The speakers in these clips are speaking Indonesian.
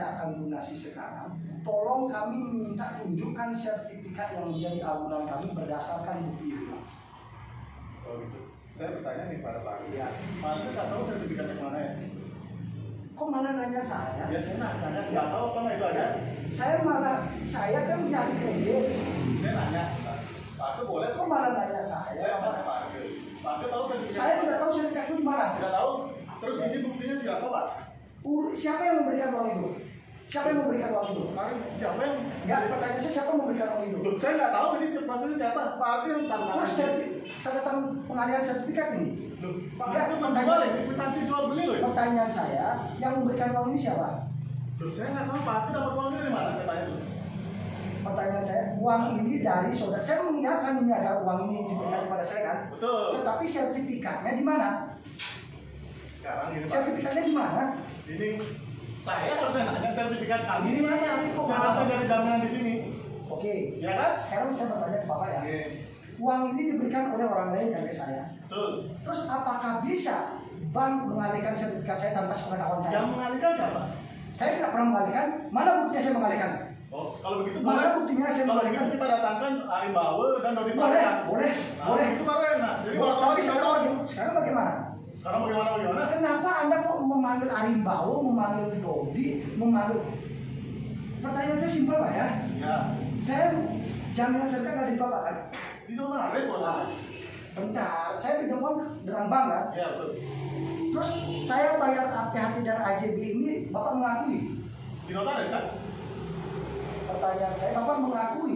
saya akan lunasi sekarang, tolong kami minta tunjukkan sertifikat yang menjadi agunan kami berdasarkan bukti itu. Oh gitu. Saya bertanya nih pada Pak Argo. Ya. Pak Argo nggak tahu sertifikatnya mana ya? Kok malah nanya saya? Ya saya nanya, nggak tahu apa itu aja. Saya kan mencari kredit. Saya nanya, Pak Argo boleh? Kok malah nanya saya? Saya tanya Pak Argo. Pak Argo tahu sertifikat? Saya tidak tahu sertifikat itu di mana. Tidak tahu. Terus ini buktinya siapa Pak? Siapa yang memberikan uang itu? Siapa yang memberikan uang itu? Siapa yang? Enggak, pertanyaan saya siapa yang memberikan uang itu? Saya nggak tahu ini prosesnya siapa. Pak Argo yang tanda. Terus tanda tangan pengalihan sertifikat ini? Pak Argo menjual ini, kwitansi jual beli loh. Pertanyaan saya, yang memberikan uang ini siapa? Loh, saya nggak tahu Pak Argo dapat uang ini dari mana, saya tanya tuh. Pertanyaan saya, uang ini dari saudara. Saya mengiyakan ini ada uang ini diberikan kepada saya kan? Betul. Tetapi sertifikatnya di mana? Sekarang ini Pak. Sertifikatnya di mana? Ini saya harus nanya sertifikat kami Ini mana? Kok yang harus jadi jaminan di sini. Oke. Ya kan? Sekarang saya bertanya ke Bapak ya. Oke. Uang ini diberikan oleh orang lain kan ke saya. Betul. Terus apakah bisa bank mengalihkan sertifikat saya tanpa sepengetahuan saya? Yang mengalihkan siapa? Saya tidak pernah mengalihkan. Mana buktinya saya mengalihkan? Oh, kalau begitu Mana buktinya saya kalau mengalihkan? begitu kita datangkan Arimbawe dan Dodi Boleh, Prasetya. boleh, Nah, boleh. itu baru enak. Jadi wartawan Tapi bisa tahu. sekarang bagaimana? Sekarang bagaimana? Kenapa Anda kok memanggil Arimbawo, memanggil Dodi, memanggil? Pertanyaan saya simpel Pak ya. Ya. Saya jaminan sertifikat dari Bapak kan? Di notaris prosesnya. Bentar, saya pinjam uang dengan bank kan? Ya betul. Terus saya bayar APHT dan AJB ini Bapak mengakui? Di notaris kan? Pertanyaan saya, Bapak mengakui?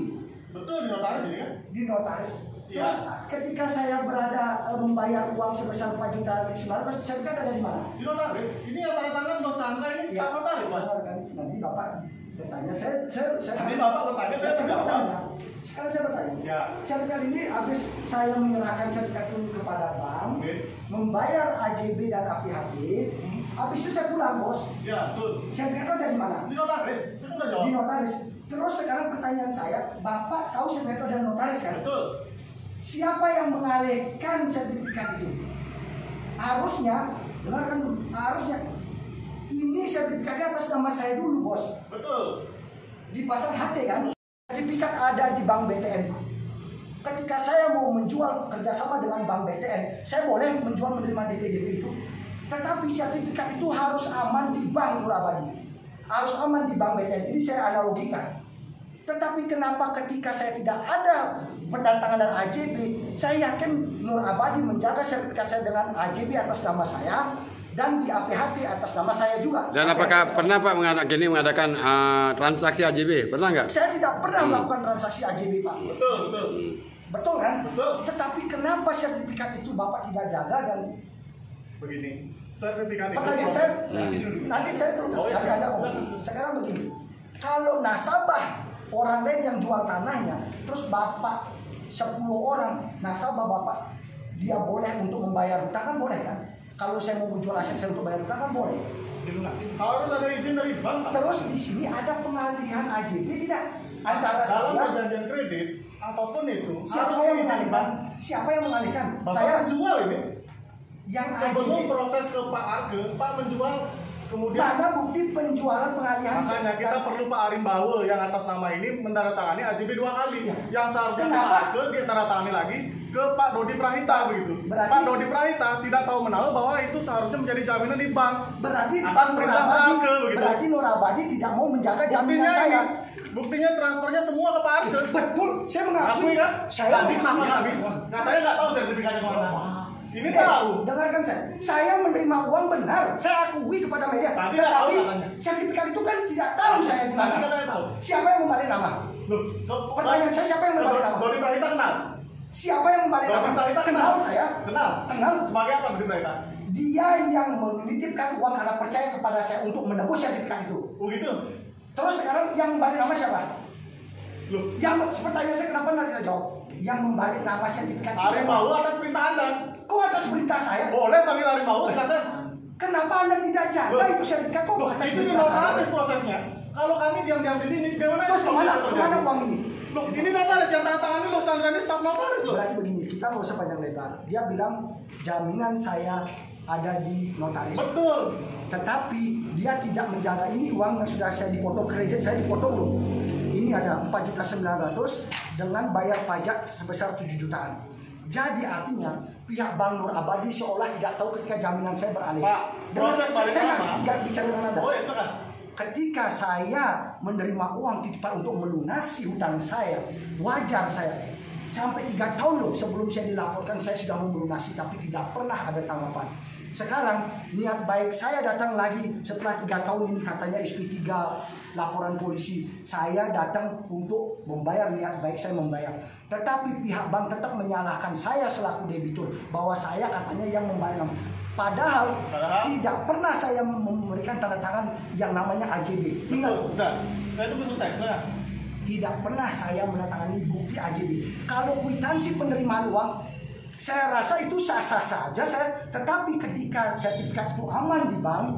Betul di notaris ini kan? Di notaris. Iya. Terus ketika saya berada membayar uang sebesar 4 juta sebenarnya terus sertifikat ada di mana? Di notaris. Ini yang tanda tangan Dok Chandra ini Ya, staf notaris Pak. nanti Bapak bertanya, saya Nanti Bapak bertanya, saya menjawab. bertanya. Sekarang saya bertanya. Ya. Sertifikat ini habis saya menyerahkan sertifikat ini kepada bank, Oke. membayar AJB dan APHT, habis itu saya pulang bos. Ya betul. Sertifikat itu ada di mana? Di notaris. Saya sudah jawab. Di notaris. Terus sekarang pertanyaan saya, Bapak tahu sertifikat itu ada notaris kan? Betul. Siapa yang mengalihkan sertifikat itu? Harusnya, dengarkan dulu, harusnya ini sertifikatnya atas nama saya dulu bos. Betul. Dipasang HT kan? Sertifikat ada di Bank BTN. Ketika saya mau menjual kerjasama dengan Bank BTN, saya boleh menjual menerima DP itu. Tetapi sertifikat itu harus aman di Bank Nurabadi, harus aman di Bank BTN. Ini saya analogikan. Tetapi kenapa ketika saya tidak ada pendatangan dan AJB, saya yakin Nurabadi menjaga sertifikat saya dengan AJB atas nama saya dan di APHT atas nama saya juga. Dan apakah pernah Pak mengadakan transaksi AJB? Pernah nggak? Saya tidak pernah melakukan transaksi AJB Pak. Betul. Betul. Betul kan? Betul. Tetapi kenapa sertifikat itu Bapak tidak jaga dan Begini. Sertifikat itu. pertanyaan saya nanti saya Oh, iya. nanti ada sekarang begini. Kalau nasabah orang lain yang jual tanahnya, terus Bapak 10 orang nasabah Bapak, dia boleh untuk membayar hutang kan boleh kan? Kalau saya mau menjual aset saya untuk bayar hutang kan boleh. Harus ada izin dari bank. Pak. Terus di sini ada pengalihan AJB tidak? Antara dalam saya, perjanjian kredit apapun itu siapa harus yang diizinkan. mengalihkan? Siapa yang mengalihkan? Bapak Saya menjual ini. yang Sebelum AJB. proses ke Pak Arge, Pak menjual kemudian. Mana bukti penjualan pengalihan? Makanya kita perlu Pak Arimbawe yang atas nama ini menandatangani AJB 2 kali. Ya. Yang seharusnya ke Kenapa? Pak Arge dia tandatangani lagi ke Pak Dodi Prahita begitu. Berarti- Pak Dodi Prahita tidak tahu menahu bahwa itu seharusnya menjadi jaminan di bank. Berarti atas perintah Pak Nurabadi, Arge begitu. berarti Nurabadi tidak mau menjaga jaminan Buktinya saya. buktinya transfernya semua ke Pak Arge. Betul, saya mengakui. Akui kan? Saya Tadi kenapa mengakui. kami? Katanya nggak tahu sertifikatnya kemana. Ini Eh, tahu. dengarkan saya menerima uang benar, saya akui kepada media. Tadi nggak tahu Tetapi katanya. sertifikat itu kan tidak tahu saya di Tadi mana. katanya tahu. Siapa yang membalik nama? Loh, Pertanyaan saya, siapa yang membalik nama? Dodi Prahita kenal. Siapa yang membalik Dodi nama? Prahita Kenal saya. Kenal. Kenal. Sebagai apa Dodi Prahita? Dia yang menitipkan uang karena percaya kepada saya untuk menebus sertifikat itu. Oh gitu. Terus sekarang yang membalik nama siapa? Loh, Yang pertanyaan saya kenapa Anda tidak jawab? Yang membalik nama sertifikat itu siapa? Arimbawe atas perintah Anda. Kok atas perintah saya? Boleh panggil Arimbawe silakan. Kenapa Anda tidak jaga Loh, itu sertifikat? Kok Loh, atas itu di perintah saya? notaris prosesnya. Kalau kami diam-diam di sini, bagaimana Terus kemana? prosesnya Kemana terjadi? uang ini? Loh, ini notaris yang tanda tangan ini loh, Chandra ini staf notaris loh. Berarti begini, kita nggak usah panjang lebar. Dia bilang jaminan saya ada di notaris. Betul. Tetapi dia tidak menjaga, ini uang yang sudah saya dipotong kredit, saya dipotong loh. Ini ada 4.900.000 dengan bayar pajak sebesar 7 jutaan. Jadi artinya pihak Bank Nur Abadi seolah tidak tahu ketika jaminan saya beralih. Pak, proses balik saya nama. nggak bicara dengan Anda. Oh ya, silakan. Ketika saya menerima uang titipan untuk melunasi hutang saya, wajar saya. Sampai 3 tahun loh sebelum saya dilaporkan saya sudah melunasi, tapi tidak pernah ada tanggapan. Sekarang niat baik saya datang lagi setelah 3 tahun ini, katanya SP3 laporan polisi. Saya datang untuk membayar, niat baik saya membayar. Tetapi pihak bank tetap menyalahkan saya selaku debitur bahwa saya katanya yang membayar. Padahal tidak pernah saya memberikan tanda tangan yang namanya AJB. Ingat, Udah, saya tunggu selesai. Silakan. tidak pernah saya menandatangani bukti AJB. Kalau kwitansi penerimaan uang, saya rasa itu sah-sah saja saya. Tetapi ketika sertifikat itu aman di bank,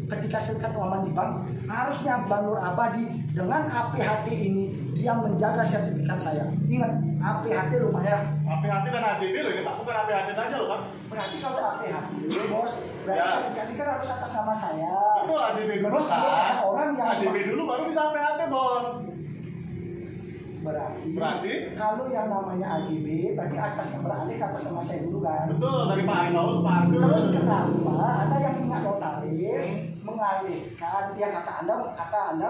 ketika sertifikat itu aman di bank, harusnya Bank Nur Abadi dengan APHT ini dia menjaga sertifikat saya. Ingat, APHT lumayan. APHT dan AJB loh ini Pak, bukan APHT saja loh Pak. Berarti kalau APHT, bos, berarti Ya. sertifikat ini kan harus atas nama saya. Betul, AJB dulu Terus kalau ada kan. orang yang AJB dulu baru bisa APHT bos. berarti kalau yang namanya AJB berarti atasnya beralih ke atas nama saya dulu kan. Betul, dari Pak Harimau ke Pak Argo. Terus kenapa ada yang punya notaris mengalihkan? Ya kata anda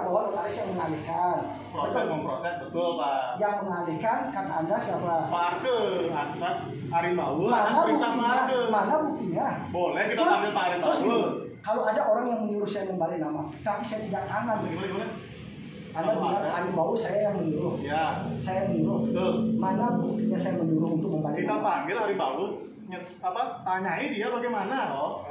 bahwa notaris yang mengalihkan. Proses memproses, betul Pak. Yang mengalihkan kata anda siapa? Pak Argo atas Harimau, atas Mana perintah Pak buktinya? Argo. Mana buktinya? Boleh kita Terus- panggil Pak Harimau. terus gini, kalau ada orang yang menyuruh saya membalik nama, tapi saya tidak tangan. Gimana? Anda Kalau bilang ada. Harimau saya yang menyuruh. Ya, Saya yang menyuruh. betul. Mana buktinya saya menyuruh untuk membalik Kita nama? panggil Harimau, tanyai dia bagaimana, oh.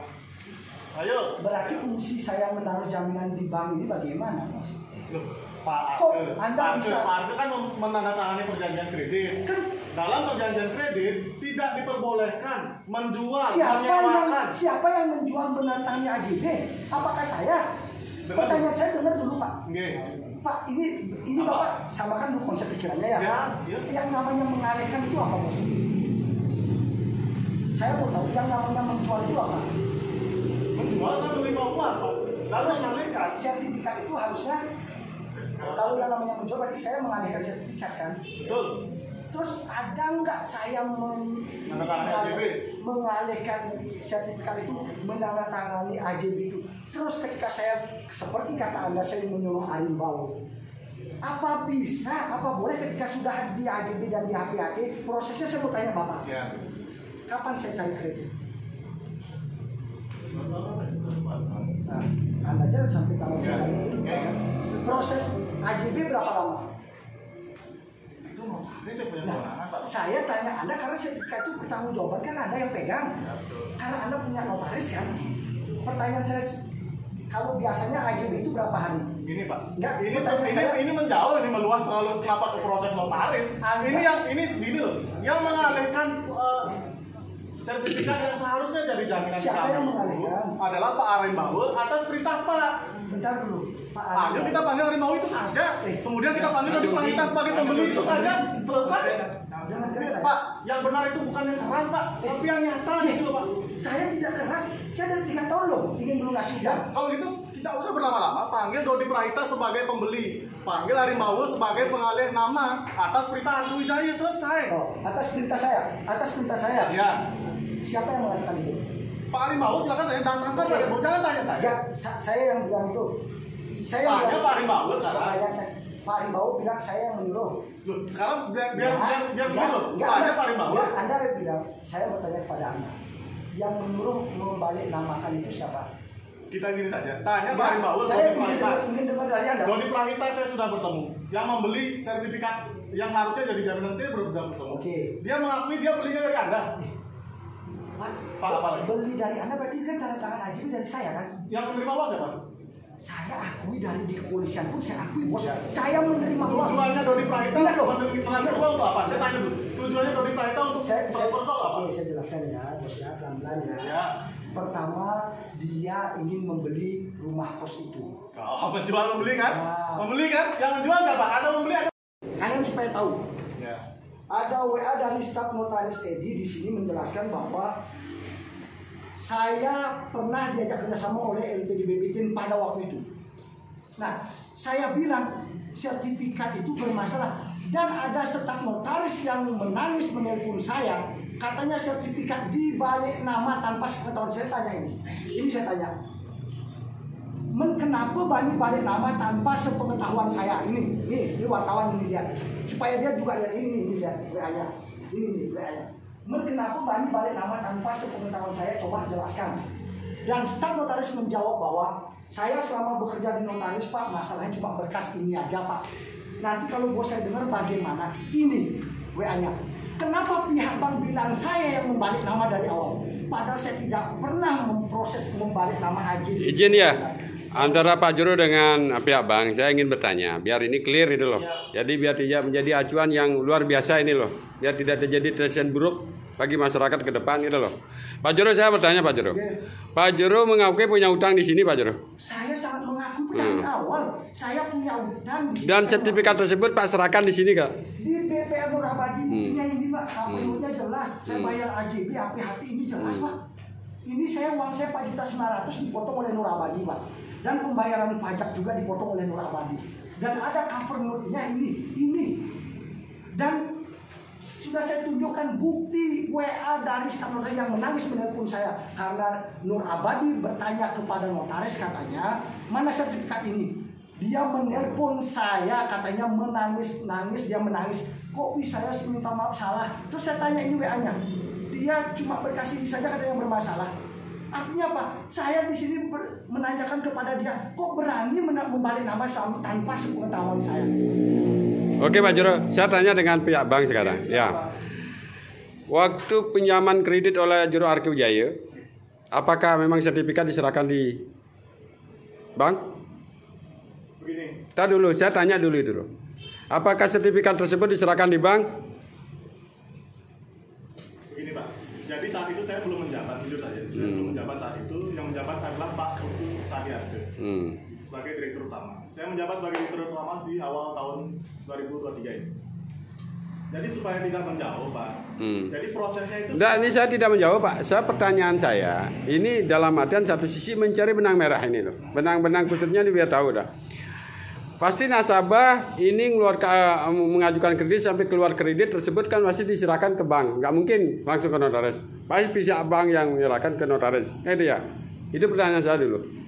Ayo. Berarti fungsi saya menaruh jaminan di bank ini bagaimana, Mas? Loh, Pak Kok Argo, Anda bisa- Pak Argo kan menandatangani perjanjian kredit. Kan Dalam perjanjian kredit tidak diperbolehkan menjual, menyewakan. siapa yang menjual menandatangani AJB? Apakah saya? Dengar Pertanyaan saya dengar dulu, Pak. Nggih. Pak, ini Apa? Bapak samakan dulu konsep pikirannya ya. Ya, iya. Yang namanya mengalihkan itu apa, Bos? Saya mau tahu yang namanya menjual itu apa? Menjual kan menerima uang, Pak. Lalu mengalihkan. Sertifikat itu harusnya kalau yang namanya menjual berarti saya mengalihkan sertifikat kan? Betul. Terus ada nggak saya Menandatangani AJB? mengalihkan sertifikat itu, menandatangani AJB itu? Terus ketika saya seperti kata Anda saya menyuruh Harimau, apa bisa, apa boleh ketika sudah di AJB dan di HPHT prosesnya? Saya mau tanya Bapak, Ya. kapan saya cari kredit? Nah, Anda aja sampai tanggal saya cari kredit. Ya. Proses AJB berapa lama? Itu notaris yang punya kewenangan, Pak. Saya tanya Anda karena sertifikat itu pertanggungjawaban kan Anda yang pegang. Ya, betul. Karena Anda punya notaris kan. Pertanyaan saya, kalau biasanya AJB itu berapa hari? Gini Pak, Enggak, ini pertanyaan saya- ini menjauh, ini meluas terlalu kenapa ke proses notaris. Anda- Ini gini loh, yang mengalihkan sertifikat yang seharusnya jadi jaminan Siapa yang kami mengalihkan? adalah Pak Harimau atas perintah Pak. Bentar dulu, Pak Panggil, kita panggil Harimau itu saja. Kemudian kita panggil Dodi Prahita sebagai pembeli itu saja. Selesai. Jangan kan saya. Pak, yang benar itu bukan yang keras Pak, tapi yang nyata gitu loh Pak. Saya tidak keras, saya dari 3 tahun loh ingin melunasi Ya, utang. kalau gitu tidak usah berlama-lama. Panggil Dodi Prahita sebagai pembeli, panggil Harimau sebagai pengalih nama atas perintah Argo Wijaya. Selesai. Oh, atas perintah saya. Ya, Siapa yang mengatakan itu? Pak Harimau silakan tanya, datangkan Pak Harimau, jangan tanya saya. Enggak, saya yang bilang itu. Saya yang Tanya bilang. Pak Harimau sekarang. Pertanyaan saya, Pak Harimau bilang saya yang menyuruh. Loh, sekarang biar Enggak, dulu. enggak, Tanya Anda- Pak Harimau. enggak, Anda bilang, saya bertanya kepada Anda. Yang menyuruh membalik namakan itu siapa? Kita gini saja. Tanya Pak Harimau Saya Dodi Prahita. ingin dengar dari Anda. Dodi Prahita saya sudah bertemu. Yang membeli sertifikat yang harusnya jadi jaminan saya belum bertemu. Oke. Dia mengakui dia belinya dari Anda. Pak, Apa lagi? beli dari Anda berarti kan tanda tangan AJB dari saya kan? Yang menerima uang siapa? Saya akui dari di kepolisian pun saya akui bos. Ya. Saya menerima uang. Tujuannya Dodi Prahita Ingat loh. menerima transfer uang untuk apa? Saya tanya dulu. Tujuannya Dodi Prahita untuk transfer uang apa? Oke, saya jelaskan ya, bos ya, pelan-pelan ya. Ya. Pertama, dia ingin membeli rumah kos itu. Oh, menjual membeli kan? Ya. Membeli kan? Yang menjual siapa? Ada membeli ada. Kalian supaya tahu, Ya. ada WA dari staf notaris Teddy di sini menjelaskan bahwa saya pernah diajak kerjasama oleh LPDB Bitin pada waktu itu. Nah, saya bilang sertifikat itu bermasalah dan ada staf notaris yang menangis menelpon saya, katanya sertifikat dibalik nama tanpa sepengetahuan. Saya tanya ini saya tanya, kenapa Bani balik nama tanpa sepengetahuan saya? Ini wartawan ini lihat, supaya dia juga lihat ini lihat WA-nya, ini WA-nya. Kenapa Bani balik nama tanpa sepengetahuan saya? Coba jelaskan. Dan staf notaris menjawab bahwa saya selama bekerja di notaris Pak, masalahnya cuma berkas ini aja Pak. Nanti kalau bos saya dengar bagaimana? Ini WA-nya. Kenapa pihak bank bilang saya yang membalik nama dari awal? Padahal saya tidak pernah memproses membalik nama AJB. Izin ya, antara Pak Juru dengan pihak bank, saya ingin bertanya, biar ini clear itu loh. Jadi biar tidak menjadi acuan yang luar biasa ini loh. Biar tidak terjadi presiden buruk bagi masyarakat ke depan itu loh. Pak Juru, saya bertanya Pak Juru. Pak Juru mengakui punya utang di sini Pak Juru. Saya sangat mengaku dari awal. Saya punya utang di sini. Dan sertifikat tersebut Pak serahkan di sini Kak? Di BPR Nur Abadi buktinya ini Pak, KPU-nya jelas. Saya bayar AJB, APHP ini jelas Pak. Ini uang saya 4.900.000 dipotong oleh Nur Abadi Pak. Dan pembayaran pajak juga dipotong oleh Nur Abadi. Dan ada cover note-nya ini. Dan sudah saya tunjukkan bukti WA dari staf notaris yang menangis menelpon saya karena Nur Abadi bertanya kepada notaris, katanya mana sertifikat ini. Dia menelpon saya, katanya menangis, dia menangis. Kok bisa saya minta maaf salah? Terus saya tanya ini WA-nya. Dia cuma berkasih ini saja, katanya bermasalah. Artinya apa? Saya di sini menanyakan kepada dia, kok berani membalik nama tanpa sepengetahuan saya? Oke Pak Juru, saya tanya dengan pihak bank sekarang. Ya. Waktu pinjaman kredit oleh Juru Arkew Jaya, apakah memang sertifikat diserahkan di bank? Begini. Tadi dulu, saya tanya dulu itu loh. Apakah sertifikat tersebut diserahkan di bank? Begini Pak, jadi saat itu saya belum menjabat, jujur saja. Saya belum menjabat saat itu. Yang menjabat adalah Pak Putu Sadiarke sebagai direktur utama. Saya menjabat sebagai direktur utama di awal tahun 2023 ini. Jadi supaya tidak menjauh Pak. Jadi prosesnya itu. Nah, ini saya tidak menjawab Pak. Pertanyaan saya ini dalam artian satu sisi mencari benang merah ini loh. Benang-benang khususnya ini biar tahu dah. Pasti nasabah ini mengajukan kredit sampai keluar kredit tersebut kan masih diserahkan ke bank. Nggak mungkin langsung ke notaris. Pasti pihak bank yang menyerahkan ke notaris. Itu ya. Itu pertanyaan saya dulu.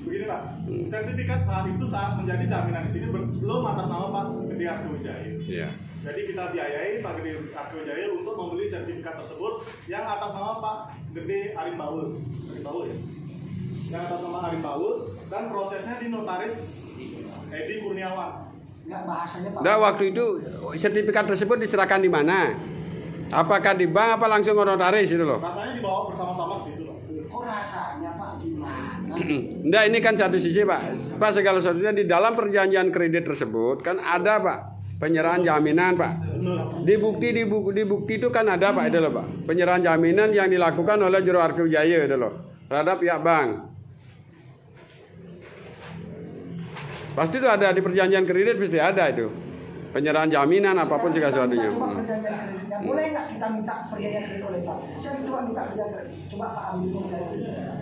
Begini Pak, sertifikat saat menjadi jaminan di sini belum atas nama Pak Gede Arkew Jaya. Iya. Jadi kita biayai Pak Gede Arkew Jaya untuk membeli sertifikat tersebut yang atas nama Pak Gede Arimbaul ya. Yang atas nama Arimbaul dan prosesnya di notaris Edi Kurniawan. Enggak, bahasanya Pak. Nah, waktu itu sertifikat tersebut diserahkan di mana? Apakah di bank apa langsung ke notaris itu loh? Rasanya dibawa bersama-sama ke situ Pak. Kok rasanya Pak gimana? Nah, ini kan satu sisi Pak. Pak, segala sesuatunya di dalam perjanjian kredit tersebut kan ada Pak penyerahan jaminan Pak. Di bukti itu kan ada Pak itu loh Pak. Penyerahan jaminan yang dilakukan oleh Juru Arkew Jaya itu loh terhadap pihak bank. Pasti itu ada di perjanjian kredit, pasti ada itu penyerahan jaminan apapun segala sesuatunya. Coba perjanjian kreditnya, boleh nggak kita minta perjanjian kredit oleh Pak? Saya coba minta perjanjian kredit. Coba Pak ambil perjanjian kredit saya.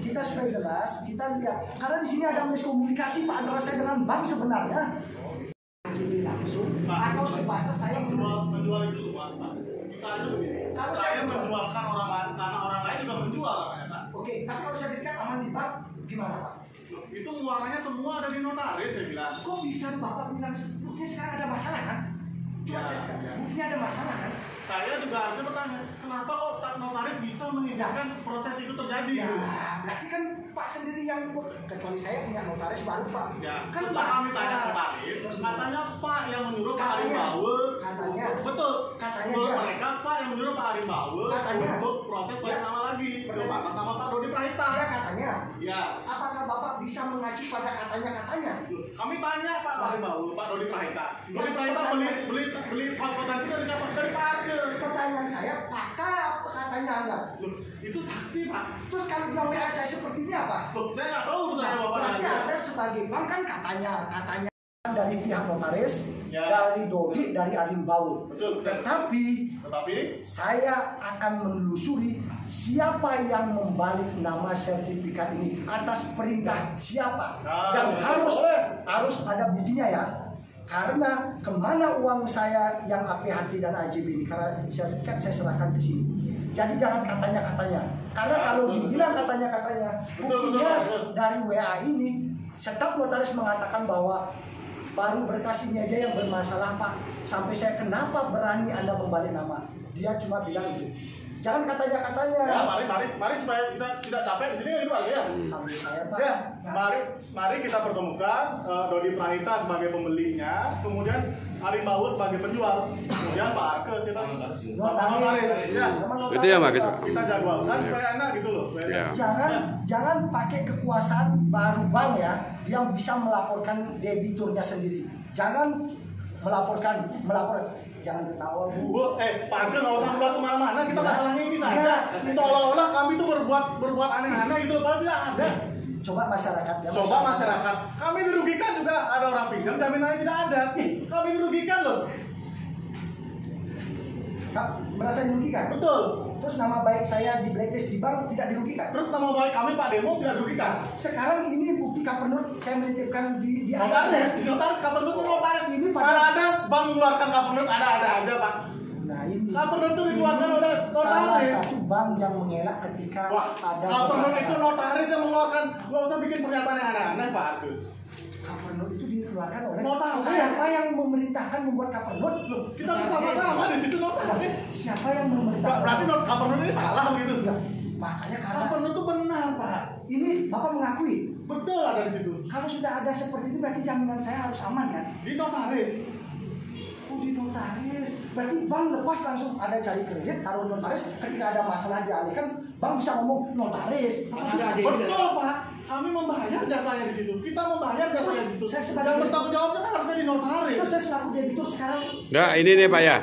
Kita supaya jelas, kita lihat karena di sini ada miskomunikasi Pak antara saya dengan bank sebenarnya. Jadi langsung atau sebatas saya menjual itu Mas Pak. Misalnya begini, kalau saya menjualkan tanah orang lain juga menjual ya Pak. Oke, tapi kalau sertifikat aman di bank gimana Pak? Itu muaranya semua ada di notaris saya bilang. Kok bisa Bapak bilang buktinya sekarang ada masalah kan? Coba buktinya ada masalah kan? Saya juga harusnya bertanya, kenapa kok staf notaris bisa mengizinkan proses itu terjadi? Ya, berarti kan Pak sendiri yang kecuali saya punya notaris baru Pak. Ya, kan setelah kami tanya notaris, katanya Pak yang menyuruh Pak Arimbaul. Katanya. Betul. Katanya Betul, dia. mereka Pak yang menyuruh Pak Arimbaul untuk proses balik nama lagi ke atas nama Pak Dodi Prahita. Ya katanya. Ya. Apakah Bapak bisa mengacu pada katanya? Kami tanya Pak Arimbaul, Pak Dodi Prahita. Dodi Prahita beli kos-kosan itu dari siapa? Dari Pak Arkew. Pertanyaan saya, apakah katanya Anda? Loh, itu saksi Pak. Terus kalau dia WA saya seperti ini apa? Loh, saya nggak tahu urusannya Bapak. Berarti Anda sebagai bank kan katanya dari pihak notaris, ya. dari Dodi, dari Arimbaul. Betul. Tetapi Tetapi saya akan menelusuri siapa yang membalik nama sertifikat ini, atas perintah siapa, dan harus ada buktinya ya. Karena kemana uang saya yang APHT dan AJB ini, karena sertifikat saya serahkan ke sini. Jadi jangan katanya-katanya, karena kalau dibilang katanya-katanya, buktinya dari WA ini, staf notaris mengatakan bahwa baru berkas ini aja yang bermasalah Pak. Sampai saya, kenapa berani Anda membalik nama? Dia cuma bilang itu. Jangan katanya-katanya. Ya, mari supaya kita tidak capek di sini itu aja ya. Saya, Pak. Ya, mari kita pertemukan Dodi Prahita sebagai pembelinya, kemudian Ari Bawu sebagai penjual, kemudian Pak Arke sama notaris. Ya. Itu ya Mas. Kita jadwalkan supaya enak gitu loh. Supaya Jangan pakai kekuasaan baru bank ya, yang bisa melaporkan debiturnya sendiri. Jangan melapor. Jangan ketawa Bu. Pak Arke nggak usah membahas kemana-mana. Kita masalahnya ini saja. Seolah-olah kami itu berbuat aneh-aneh gitu, padahal tidak ada. Coba masyarakat ya. Coba masyarakat. Kami dirugikan juga, ada orang pinjam jaminannya tidak ada. Kami dirugikan loh. Merasa dirugikan? Betul. Terus nama baik saya di blacklist di bank tidak dirugikan? Terus nama baik kami Pak Demo tidak dirugikan? Sekarang ini bukti Kapernot saya menitipkan di notaris Kapernot itu notaris. Ini mana ada bank mengeluarkan Kapernot, ada aja Pak. Nah ini Kapernot itu dikeluarkan oleh salah notaris. satu bank yang mengelak ketika ada Kapernot itu notaris yang mengeluarkan. Gak usah bikin pernyataan yang aneh-aneh Pak Arke. Kapernot itu dikeluarkan oleh notaris. Siapa yang memerintahkan membuat Kapernot? Kita bersama-sama di situ notaris. Siapa yang memerintahkan? Berarti Kapernot ini salah gitu. Ya, makanya karena Kapernot itu benar Pak. Ini Bapak mengakui. Betul ada di situ. Kalau sudah ada seperti ini berarti jaminan saya harus aman kan? Di notaris. Oh di notaris. Berarti bank lepas langsung ada cari kredit, taruh notaris. Ketika ada masalah dialihkan, bank bisa ngomong notaris. Betul Pak. Kami membayar jasanya di situ. Kita membayar jasanya di situ. Yang bertanggung jawabnya kan harusnya di notaris. Terus saya selaku debitur sekarang. Nah ini nih Pak ya.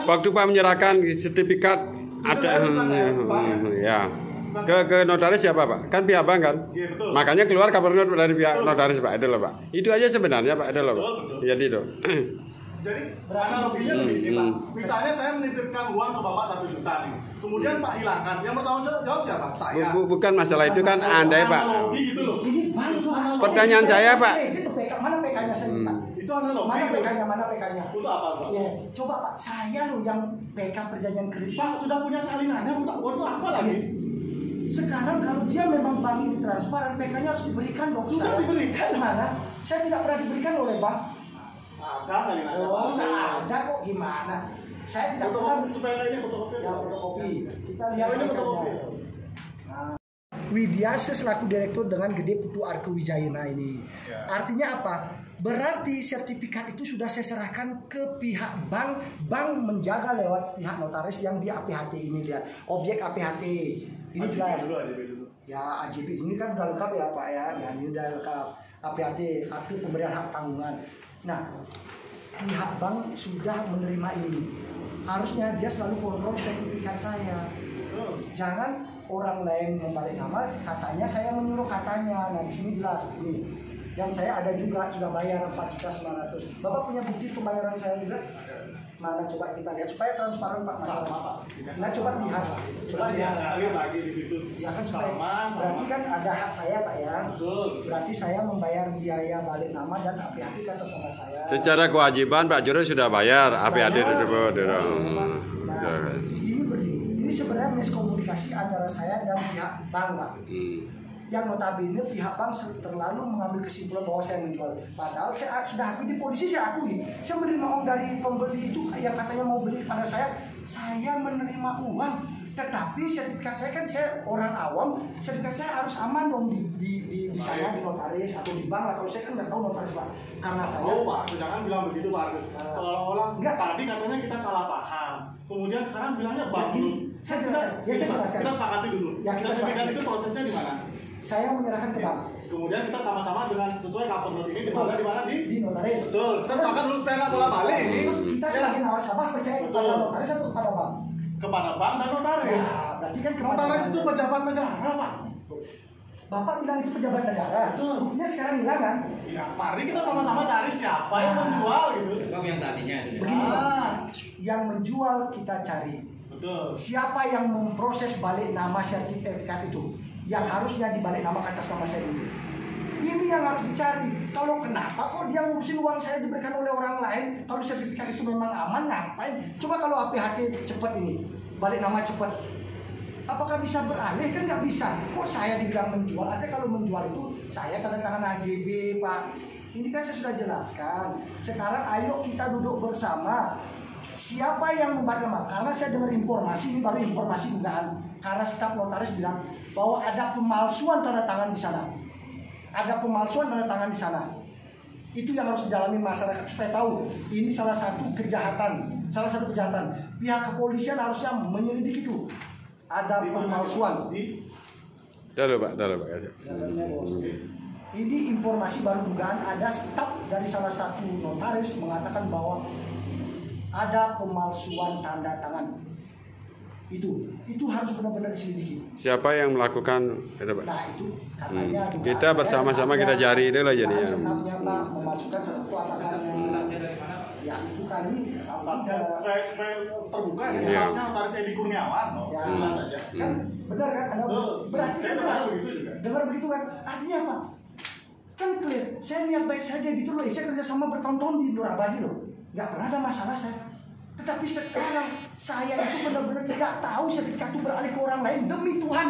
Waktu Pak menyerahkan sertifikat ada ya. Ke notaris siapa Pak? Kan pihak bank kan? Iya betul. Makanya keluar Kapernot dari pihak notaris Pak. Itu loh Pak. Itu aja sebenarnya Pak. Itu loh Pak. Jadi itu. Jadi analoginya begini Pak. Misalnya saya menitipkan uang ke Bapak 1 juta nih. Kemudian Pak hilangkan. Yang bertanggung jawab siapa? Saya. Bukan masalah itu kan andai Pak. Analogi gitu loh. Ini bank itu analogi. Pertanyaan saya Pak. Itu PK, mana PK-nya saya minta? Itu analogi. Mana PK-nya? Itu apa Pak? Ya, coba Pak, saya loh yang PK perjanjian kredit. Pak sudah punya salinannya, itu apa lagi? Sekarang kalau dia memang bank ini transparan, PK-nya harus diberikan dong. Sudah diberikan. Mana? Saya tidak pernah diberikan oleh bank. Ada salinannya. Oh, nggak ada kok, gimana? Saya tidak pernah. Supaya ini fotokopi. Ya, fotokopi. Kita lihat ini fotokopi. Widiase selaku direktur dengan Gede Putu Arke Wijayana ini. Ya. Artinya apa? Berarti sertifikat itu sudah saya serahkan ke pihak bank. Bank menjaga lewat pihak notaris yang di APHT ini, lihat. Objek APHT. Ini jelas. AJB dulu. Ya, AJB ini kan udah lengkap ya Pak ya. Ya, ini udah lengkap. APHT, akte pemberian hak tanggungan. Nah, pihak bank sudah menerima ini. Harusnya dia selalu kontrol sertifikat saya. Jangan orang lain membalik nama, katanya saya menyuruh katanya. Nah di sini jelas ini. Dan saya ada juga sudah bayar 4.900.000. Bapak punya bukti pembayaran saya juga? Mana coba kita lihat supaya transparan Pak masalah Pak. Nah coba lihat. Coba lihat. Lagi di situ. Ya kan supaya berarti kan ada hak saya Pak ya. Betul. Berarti saya membayar biaya balik nama dan APHT atas nama saya. Secara kewajiban Pak Juru sudah bayar APHT tersebut. Nah, ini sebenarnya miskomunikasi antara saya dan pihak bank Pak. Yang notabene pihak bank terlalu mengambil kesimpulan bahwa saya menjual. Padahal saya sudah akui di polisi, saya akui. Saya menerima uang dari pembeli itu yang katanya mau beli pada saya menerima uang. Tetapi sertifikat saya kan saya orang awam, sertifikat saya harus aman dong di sana di notaris atau di bank lah. Kalau saya kan nggak tahu notaris Pak. Karena saya. Oh Pak, jangan bilang begitu Pak. Seolah-olah tadi katanya kita salah paham. Kemudian sekarang bilangnya bagus. Saya jelaskan. Kita sepakati dulu. Ya, sertifikat itu prosesnya di mana? Saya menyerahkan ke bank. Kemudian kita sama-sama dengan sesuai Kapernot ini di mana di notaris. Betul. Kita sepakat dulu supaya nggak bola-balik ini. Terus kita sebagai nasabah percaya kepada notaris atau kepada bank? Kepada bank dan notaris. Ya, berarti kan notaris itu pejabat negara Pak. Bapak bilang itu pejabat negara. Betul. Buktinya sekarang hilang kan? Ya, mari kita sama-sama cari siapa yang menjual gitu. Yang tadinya. Begini, yang menjual kita cari. Betul. Siapa yang memproses balik nama sertifikat itu? Yang harusnya dibalik nama atas nama saya dulu. Ini yang harus dicari. Kalau kenapa kok dia ngurusin uang saya diberikan oleh orang lain? Kalau sertifikat itu memang aman, ngapain? Coba kalau APHT cepat ini, balik nama cepat. Apakah bisa beralih? Kan nggak bisa. Kok saya dibilang menjual? Artinya kalau menjual itu saya tanda tangan AJB, Pak. Ini kan saya sudah jelaskan. Sekarang ayo kita duduk bersama. Siapa yang membuat nama? Karena saya dengar informasi, ini baru informasi dugaan. Karena staf notaris bilang bahwa ada pemalsuan tanda tangan di sana. Ada pemalsuan tanda tangan di sana. Itu yang harus didalami masyarakat supaya tahu. Ini salah satu kejahatan. Salah satu kejahatan. Pihak kepolisian harusnya menyelidiki itu. Ada pemalsuan. Tahu Pak. Ini informasi baru dugaan ada staf dari salah satu notaris mengatakan bahwa ada pemalsuan tanda tangan. Itu harus benar-benar diselidiki. Siapa yang melakukan itu Pak? Nah itu katanya kita bersama-sama kita cari ini lah jadi. Stafnya Pak memalsukan satu atasannya. Ya itu kali Stafnya terbuka ya, Iya. stafnya notaris Edi Kurniawan. Ya, Jelas saja. kan benar kan? Ada berarti Saya kan jelas. termasuk itu juga. Dengar begitu kan? Artinya apa? Kan clear. Saya niat baik saya debitur loh. Saya kerja sama bertahun-tahun di Nur Abadi loh. Nggak pernah ada masalah saya. Tetapi sekarang saya itu benar-benar tidak tahu sertifikat itu beralih ke orang lain. Demi Tuhan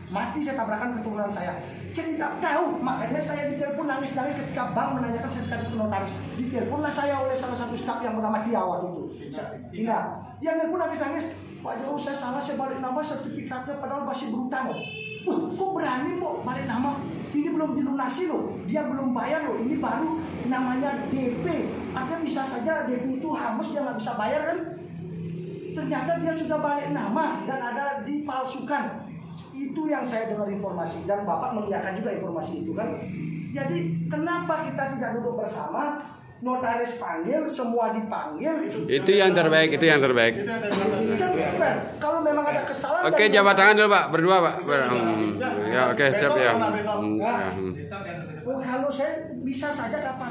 mati saya tabrakan keturunan saya. Saya tidak tahu. Makanya saya ditelepon nangis-nangis ketika bank menanyakan sertifikat itu notaris. Diteleponlah saya oleh salah satu staf yang bernama Tiawa dulu. Tina. Dia nelpon nangis-nangis. Pak Jero, saya salah, saya balik nama sertifikatnya padahal masih berutang loh. Kok berani kok balik nama? Ini belum dilunasi loh, dia belum bayar loh. Ini baru namanya DP. Artinya bisa saja DP itu hangus, dia nggak bisa bayar kan? Ternyata dia sudah balik nama dan ada dipalsukan. Itu yang saya dengar informasi dan Bapak mengiyakan juga informasi itu kan. Jadi kenapa kita tidak duduk bersama? Notaris panggil, semua dipanggil. Itu yang terbaik. Itu yang saya bilang tadi. Itu kan fair. Kalau memang ada kesalahan. Oke, jabat tangan dulu Pak, berdua Pak. Ya oke, siap Besok ya. mana besok? Ya. Oh, kalau saya bisa saja kapan?